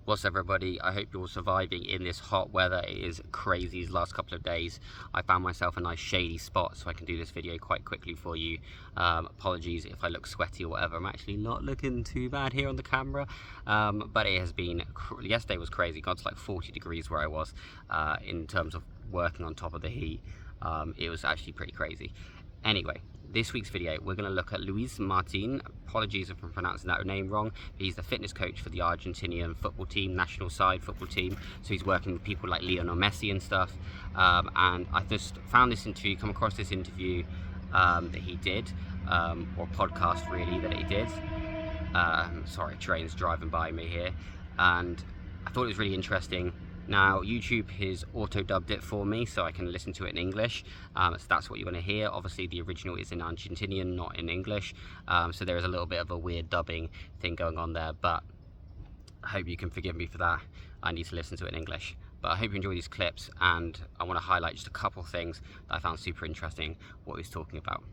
What's up, everybody? I hope you're surviving in this hot weather. It is crazy these last couple of days. I found myself a nice shady spot so I can do this video quite quickly for you. Apologies if I look sweaty or whatever. I'm actually not looking too bad here on the camera, but it has been, yesterday was crazy. Got to like 40 degrees where I was in terms of working on top of the heat. It was actually pretty crazy. Anyway, this week's video, we're going to look at Luis Martín. Apologies if I'm pronouncing that name wrong. He's the fitness coach for the Argentinian football team, national side football team. So he's working with people like Lionel Messi and stuff. And I just found this interview, come across this interview that he did, or podcast really that he did. Sorry, trains driving by me here. And I thought it was really interesting. Now, YouTube has auto-dubbed it for me so I can listen to it in English, so that's what you're going to hear. Obviously, the original is in Argentinian, not in English, so there is a little bit of a weird dubbing thing going on there, but I hope you can forgive me for that. I need to listen to it in English. But I hope you enjoy these clips, and I want to highlight just a couple of things that I found super interesting, what he's talking about.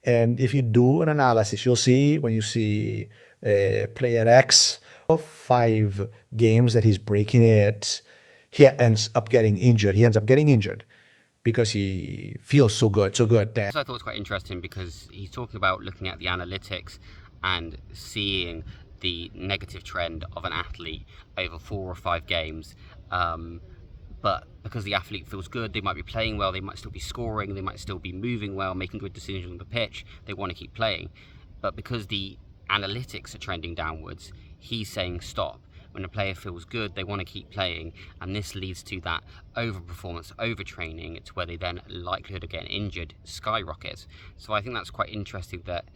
And if you do an analysis, you'll see when you see player X, 5 games that he's breaking it, he ends up getting injured. He ends up getting injured because he feels so good. So I thought it was quite interesting because he's talking about looking at the analytics and seeing the negative trend of an athlete over 4 or 5 games. But because the athlete feels good, they might be playing well, they might still be scoring, they might still be moving well, making good decisions on the pitch, they want to keep playing. But because the analytics are trending downwards, he's saying stop. When a player feels good, they want to keep playing, and this leads to that overperformance, overtraining, to where they then likelihood of getting injured skyrockets. So I think that's quite interesting that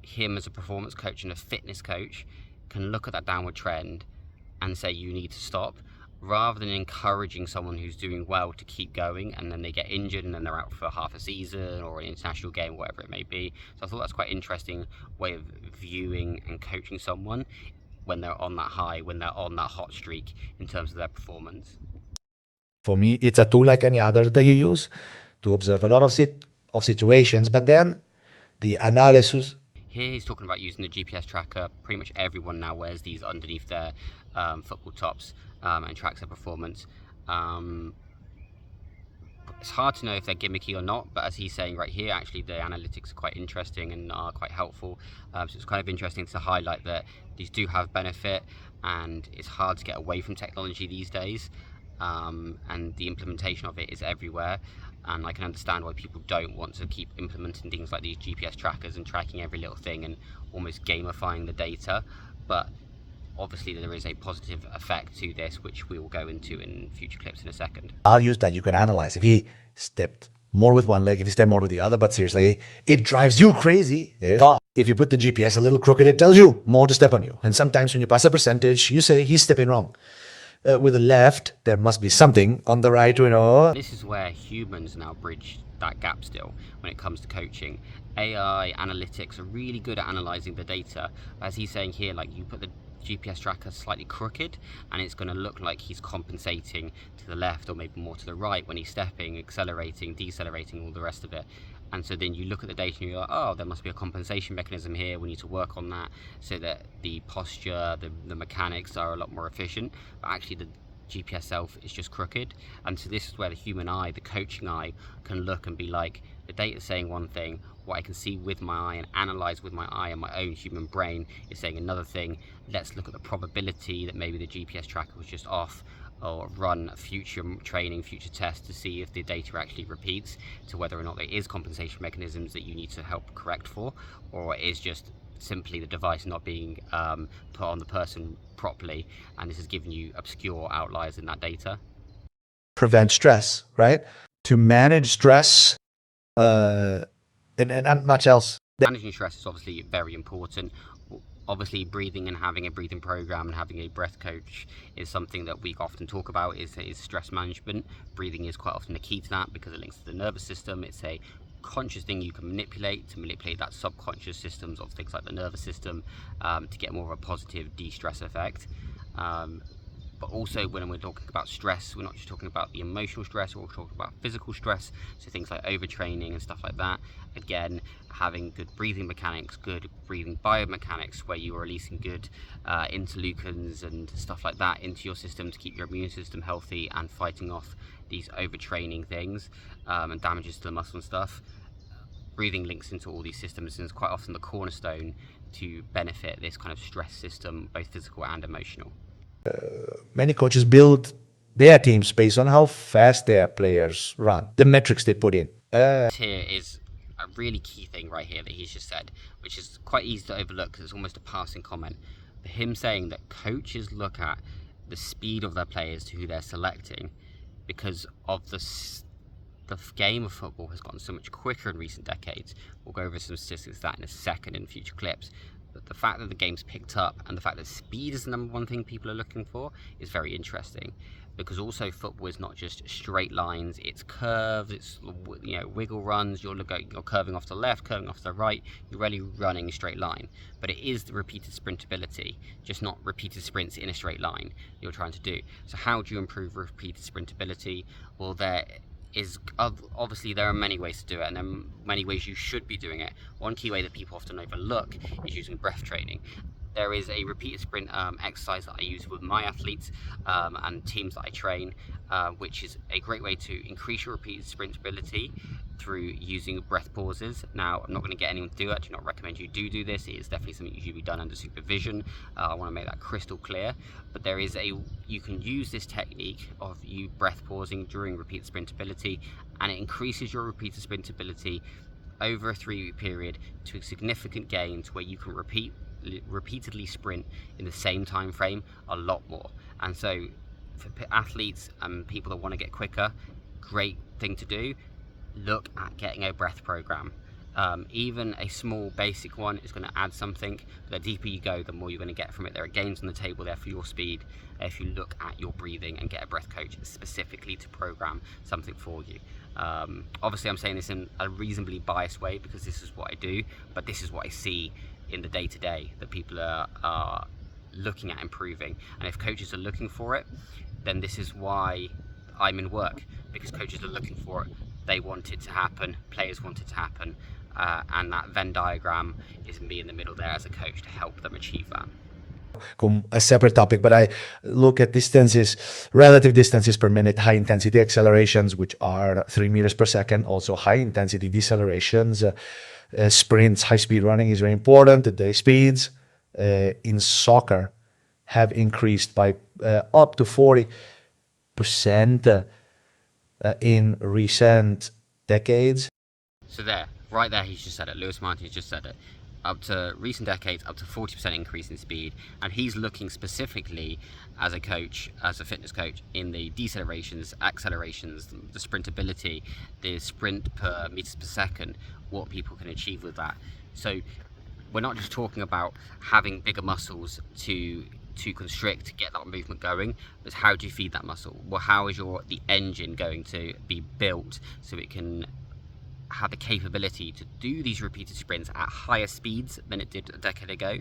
him as a performance coach and a fitness coach can look at that downward trend and say you need to stop, rather than encouraging someone who's doing well to keep going and then they get injured and then they're out for half a season or an international game, whatever it may be. So I thought that's quite an interesting way of viewing and coaching someone when they're on that high, when they're on that hot streak in terms of their performance. For me, it's a tool like any other that you use to observe a lot of situations, but then the analysis. Here he's talking about using the GPS tracker. Pretty much everyone now wears these underneath their football tops and tracks their performance. It's hard to know if they're gimmicky or not, but as he's saying right here, actually the analytics are quite interesting and are quite helpful. So it's kind of interesting to highlight that these do have benefit, and it's hard to get away from technology these days, and the implementation of it is everywhere. And I can understand why people don't want to keep implementing things like these GPS trackers and tracking every little thing and almost gamifying the data, but obviously there is a positive effect to this, which we will go into in future clips in a second. I'll use that. You can analyze if he stepped more with one leg, if he stepped more with the other, but seriously, it drives you crazy. If you put the GPS a little crooked, it tells you more to step on you. And sometimes when you pass a percentage, you say he's stepping wrong. With the left, there must be something. On the right, This is where humans now bridge that gap still when it comes to coaching. AI analytics are really good at analyzing the data. As he's saying here, like you put the GPS tracker slightly crooked and it's going to look like he's compensating to the left or maybe more to the right when he's stepping, accelerating, decelerating, all the rest of it. And so then you look at the data and you're like, oh, there must be a compensation mechanism here, we need to work on that so that the posture, the mechanics are a lot more efficient. But actually the GPS itself is just crooked. And so this is where the human eye, the coaching eye, can look and be like, the data is saying one thing, what I can see with my eye and analyze with my eye and my own human brain is saying another thing. Let's look at the probability that maybe the GPS tracker was just off, or run future training, future tests to see if the data actually repeats, to whether or not there is compensation mechanisms that you need to help correct for, or it is just simply the device not being put on the person properly, and this is giving you obscure outliers in that data. Prevent stress, right? To manage stress and not much else. Managing stress is obviously very important. Obviously, breathing and having a breathing program and having a breath coach is something that we often talk about, is stress management. Breathing is quite often the key to that because it links to the nervous system. It's a conscious thing you can manipulate to manipulate that subconscious systems of things like the nervous system to get more of a positive de-stress effect. But also when we're talking about stress, we're not just talking about the emotional stress, we're talking about physical stress, so things like overtraining and stuff like that. Again, having good breathing mechanics, good breathing biomechanics, where you are releasing good interleukins and stuff like that into your system to keep your immune system healthy and fighting off these overtraining things and damages to the muscle and stuff. Breathing links into all these systems and is quite often the cornerstone to benefit this kind of stress system, both physical and emotional. Many coaches build their teams based on how fast their players run, the metrics they put in. Here is a really key thing right here that he's just said, which is quite easy to overlook because it's almost a passing comment. But him saying that coaches look at the speed of their players to who they're selecting because of the game of football has gotten so much quicker in recent decades. We'll go over some statistics of that in a second in future clips. But the fact that the game's picked up and the fact that speed is the number one thing people are looking for is very interesting, because also football is not just straight lines, it's curves, it's, you know, wiggle runs, you're curving off to the left, curving off to the right, you're really running a straight line. But it is the repeated sprintability, just not repeated sprints in a straight line you're trying to do. So how do you improve repeated sprintability? Well, obviously there are many ways to do it, and there are many ways you should be doing it. One key way that people often overlook is using breath training. There is a repeated sprint exercise that I use with my athletes and teams that I train, which is a great way to increase your repeated sprintability through using breath pauses. Now, I'm not going to get anyone to do it. I do not recommend you do this. It is definitely something you should be done under supervision. I want to make that crystal clear. But you can use this technique of you breath pausing during repeated sprintability, and it increases your repeated sprintability over a 3-week period to a significant gain to where you can repeatedly sprint in the same time frame a lot more. And so for athletes and people that want to get quicker, great thing to do. Look at getting a breath program. Even a small basic one is going to add something. The deeper you go, the more you're going to get from it. There are gains on the table there for your speed if you look at your breathing and get a breath coach specifically to program something for you. Obviously I'm saying this in a reasonably biased way because this is what I do, but this is what I see in the day-to-day that people are looking at improving. And if coaches are looking for it, then this is why I'm in work, because coaches are looking for it. They want it to happen, players want it to happen, and that Venn diagram is me in the middle there as a coach to help them achieve that. A separate topic, but I look at distances, relative distances per minute, high intensity accelerations, which are 3 meters per second, also high intensity decelerations, sprints, high speed running is very important. The speeds in soccer have increased by up to 40% in recent decades. So right there, he's just said it. Luis Martín just said it. Up to recent decades, up to 40% increase in speed, and he's looking specifically as a coach, as a fitness coach, in the decelerations, accelerations, the sprintability, the sprint per meters per second, what people can achieve with that. So we're not just talking about having bigger muscles to constrict, to get that movement going, but how do you feed that muscle? Well, how is the engine going to be built so it can have the capability to do these repeated sprints at higher speeds than it did a decade ago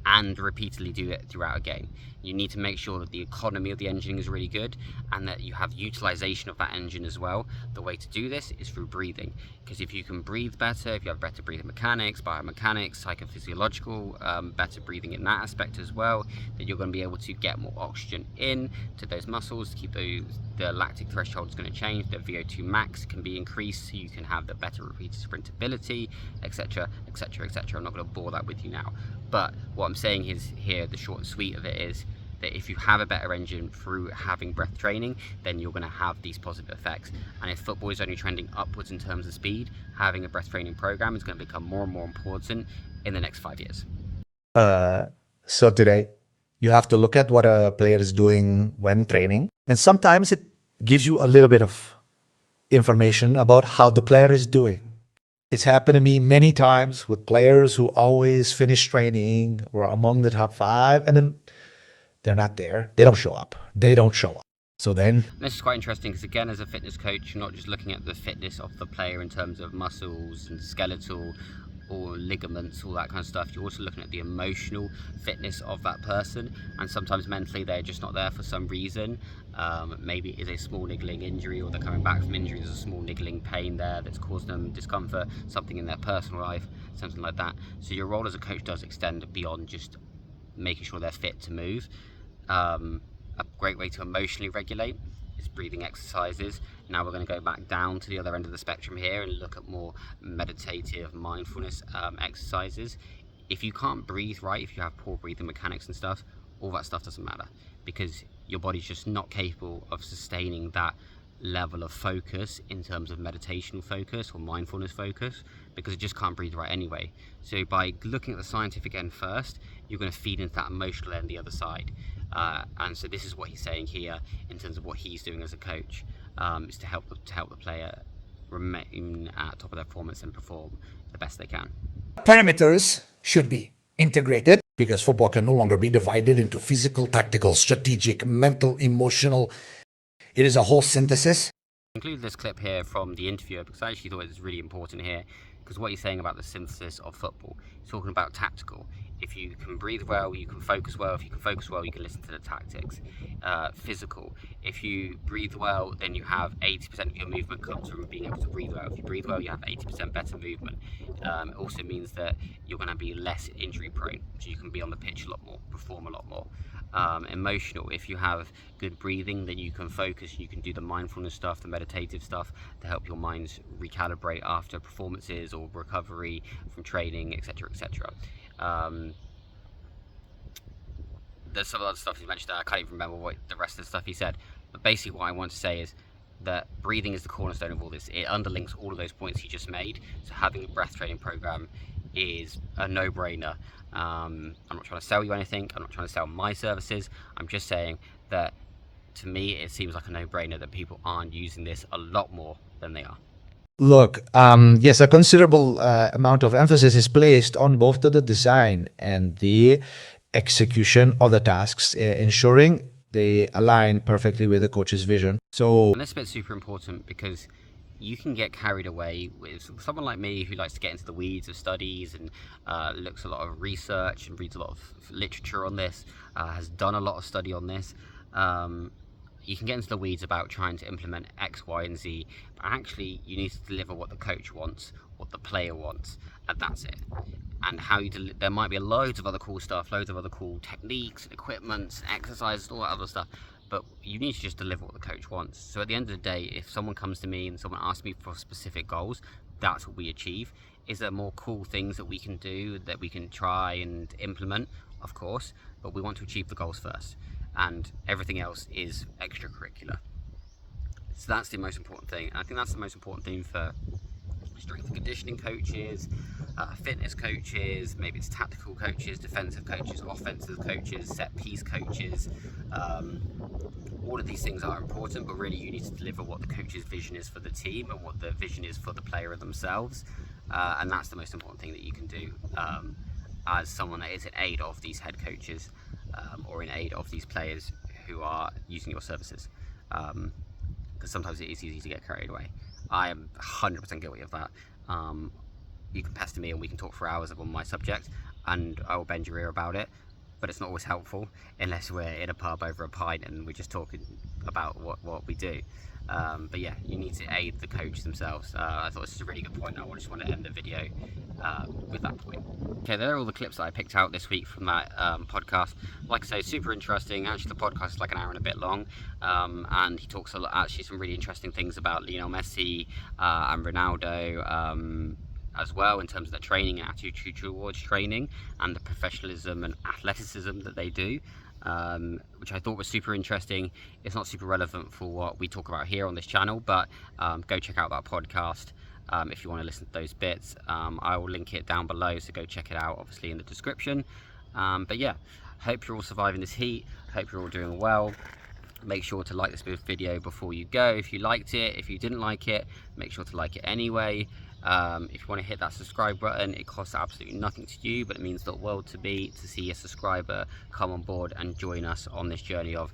and repeatedly do it throughout a game? You need to make sure that the economy of the engine is really good and that you have utilization of that engine as well. The way to do this is through breathing, because if you can breathe better, if you have better breathing mechanics, biomechanics, psychophysiological, better breathing in that aspect as well, then you're going to be able to get more oxygen in to those muscles, to keep the lactic threshold is going to change, the VO2 max can be increased, so you can have the better repeated sprintability, etc, etc, etc. I'm not going to bore that with you now, but what I'm saying is here, the short and sweet of it is that if you have a better engine through having breath training, then you're going to have these positive effects. And if football is only trending upwards in terms of speed, having a breath training program is going to become more and more important in the next 5 years. So today, you have to look at what a player is doing when training, and sometimes it gives you a little bit of information about how the player is doing. It's happened to me many times with players who always finish training or among the top 5, and then they're not there. They don't show up. So then this is quite interesting because, again, as a fitness coach, you're not just looking at the fitness of the player in terms of muscles and skeletal or ligaments, all that kind of stuff. You're also looking at the emotional fitness of that person, and sometimes mentally they're just not there for some reason. Maybe it is a small niggling injury, or they're coming back from injury, there's a small niggling pain there that's caused them discomfort, something in their personal life, something like that. So your role as a coach does extend beyond just making sure they're fit to move. A great way to emotionally regulate is breathing exercises. Now we're going to go back down to the other end of the spectrum here and look at more meditative mindfulness exercises. If you can't breathe right, if you have poor breathing mechanics and stuff, all that stuff doesn't matter, because your body's just not capable of sustaining that level of focus in terms of meditational focus or mindfulness focus, because it just can't breathe right anyway. So by looking at the scientific end first, you're going to feed into that emotional end the other side. And so this is what he's saying here in terms of what he's doing as a coach, is to help the player remain at top of their performance and perform the best they can. Parameters should be integrated, because football can no longer be divided into physical, tactical, strategic, mental, emotional. It is a whole synthesis. I included this clip here from the interviewer because I actually thought it was really important here, because what he's saying about the synthesis of football, he's talking about tactical. If you can breathe well, you can focus well. If you can focus well, you can listen to the tactics. Physical. If you breathe well, then you have 80% of your movement comes from being able to breathe well. If you breathe well, you have 80% better movement. It also means that you're going to be less injury prone, so you can be on the pitch a lot more, perform a lot more. Emotional. If you have good breathing, then you can focus, you can do the mindfulness stuff, the meditative stuff to help your mind recalibrate after performances or recovery from training, etc., etc. There's some other stuff he mentioned there. I can't even remember what the rest of the stuff he said, but basically what I want to say is that breathing is the cornerstone of all this. It underlinks all of those points he just made. So having a breath training program is a no-brainer. I'm not trying to sell you anything, I'm not trying to sell my services, I'm just saying that to me it seems like a no-brainer that people aren't using this a lot more than they are. Look, yes, a considerable amount of emphasis is placed on both the design and the execution of the tasks, ensuring they align perfectly with the coach's vision. So, and this bit's super important because you can get carried away with someone like me who likes to get into the weeds of studies and looks a lot of research and reads a lot of literature on this, has done a lot of study on this. You can get into the weeds about trying to implement X, Y, and Z, but actually you need to deliver what the coach wants, what the player wants, and that's it. And how you there might be loads of other cool stuff, loads of other cool techniques and equipments, exercises, all that other stuff, but you need to just deliver what the coach wants. So at the end of the day, if someone comes to me and someone asks me for specific goals, that's what we achieve. Is there more cool things that we can do, that we can try and implement? Of course, but we want to achieve the goals first, and everything else is extracurricular. So that's the most important thing. And I think that's the most important thing for strength and conditioning coaches, fitness coaches, maybe it's tactical coaches, defensive coaches, offensive coaches, set piece coaches. All of these things are important, but really you need to deliver what the coach's vision is for the team and what the vision is for the player themselves. And that's the most important thing that you can do as someone that is in aid of these head coaches or in aid of these players who are using your services. Because sometimes it is easy to get carried away. I am 100% guilty of that. You can pester me and we can talk for hours on my subject and I will bend your ear about it, but it's not always helpful unless we're in a pub over a pint and we're just talking about what we do. But yeah, you need to aid the coach themselves. I thought this was a really good point. I just want to end the video with that point. Okay, there are all the clips that I picked out this week from that podcast. Like I say, super interesting. Actually, the podcast is like an hour and a bit long, and he talks a lot, actually some really interesting things about Lionel Messi and Ronaldo as well, in terms of their training and attitude towards training and the professionalism and athleticism that they do. Which I thought was super interesting. It's not super relevant for what we talk about here on this channel, but go check out that podcast if you want to listen to those bits. I will link it down below, so go check it out, obviously in the description. But yeah, hope you're all surviving this heat, hope you're all doing well. Make sure to like this video before you go if you liked it. If you didn't like it, make sure to like it anyway. If you want to hit that subscribe button, it costs absolutely nothing to you, but it means the world to me to see a subscriber come on board and join us on this journey of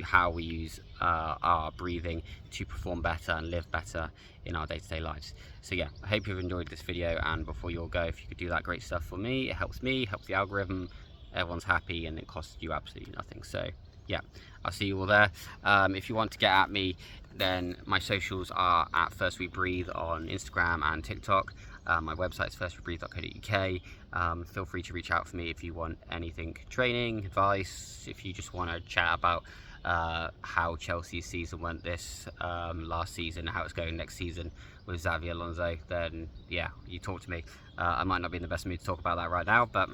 how we use our breathing to perform better and live better in our day-to-day lives. So yeah, I hope you've enjoyed this video, and before you all go, if you could do that great stuff for me, it helps me, helps the algorithm, everyone's happy, and it costs you absolutely nothing. So yeah, I'll see you all there. If you want to get at me, then my socials are at First We Breathe on Instagram and TikTok. My website is firstwebreathe.co.uk. Feel free to reach out for me if you want anything, training, advice, if you just want to chat about how Chelsea's season went this last season, how it's going next season with Xavi Alonso, then yeah, you talk to me. I might not be in the best mood to talk about that right now, but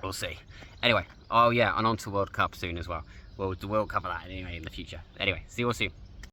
we'll see. Anyway, oh yeah, and on to World Cup soon as well. We'll cover that anyway in the future. Anyway, see you all soon.